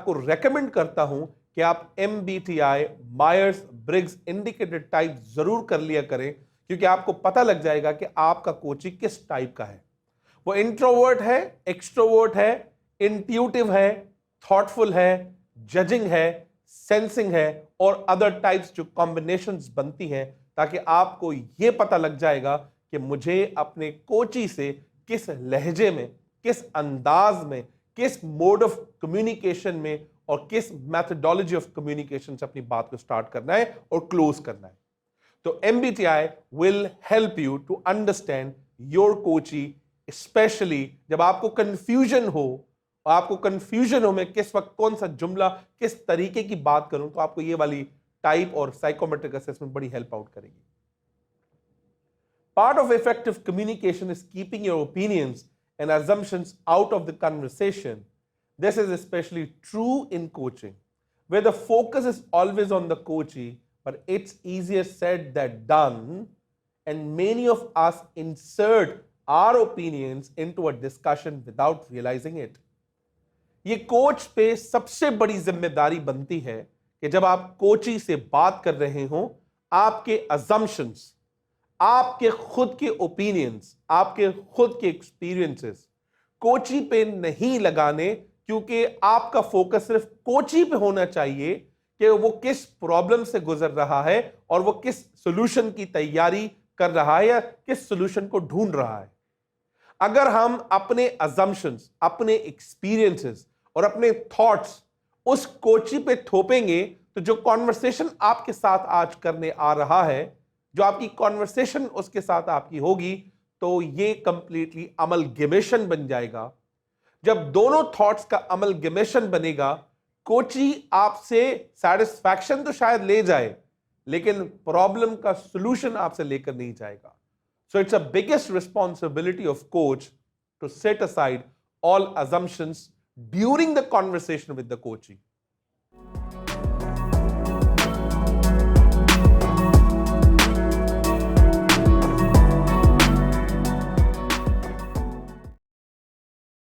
आपको रेकमेंड करता हूं कि आप MBTI Myers Briggs indicator type जरूर कर लिया करें, क्योंकि आपको पता लग जाएगा कि आपका कोची किस टाइप का है। वो इंट्रोवर्ट है, एक्सट्रोवर्ट है, इंट्यूटिव है, थॉटफुल है, जजिंग है, सेंसिंग है और अदर टाइप्स जो कॉम्बिनेशंस बनती हैं, ताकि आपको यह पता लग जाएगा कि मुझे अपने कोची से किस लहजे में, किस अंदाज में, किस मोड ऑफ कम्युनिकेशन में और किस मैथडोलॉजी ऑफ कम्युनिकेशन से अपनी बात को स्टार्ट करना है और क्लोज करना है। तो MBTI will help you to understand your Kochi, specially जब आपको कंफ्यूजन हो, मैं किस वक्त कौन सा जुमला किस तरीके की बात करूं, तो आपको ये वाली टाइप और साइकोमेट्रिक असेसमेंट बड़ी हेल्प आउट करेगी। Part of effective communication is keeping your opinions and assumptions out of the conversation. This is especially true in coaching, where the focus is always on the coachee, but it's easier said than done, and many of us insert our opinions into a discussion without realizing it. ये coach पे सबसे बड़ी जिम्मेदारी बनती है कि जब आप कोची से बात कर रहे हो, आपके assumptions, आपके खुद के ओपिनियंस, आपके खुद के एक्सपीरियंसेस कोची पे नहीं लगाने, क्योंकि आपका फोकस सिर्फ कोची पे होना चाहिए कि वो किस प्रॉब्लम से गुजर रहा है और वो किस सॉल्यूशन की तैयारी कर रहा है या किस सॉल्यूशन को ढूंढ रहा है। अगर हम अपने अजम्पशंस, अपने एक्सपीरियंसेस और अपने थॉट्स उस कोची पे थोपेंगे, तो जो कॉन्वर्सेशन आपके साथ आज करने आ रहा है, जो आपकी कॉन्वर्सेशन उसके साथ आपकी होगी, तो ये कंप्लीटली अमलगमेशन बन जाएगा। जब दोनों थॉट्स का अमलगमेशन बनेगा, कोची आपसे सेटिस्फैक्शन तो शायद ले जाए, लेकिन प्रॉब्लम का सॉल्यूशन आपसे लेकर नहीं जाएगा। So it's a biggest responsibility of coach to set aside all assumptions during the conversation with the Kochi.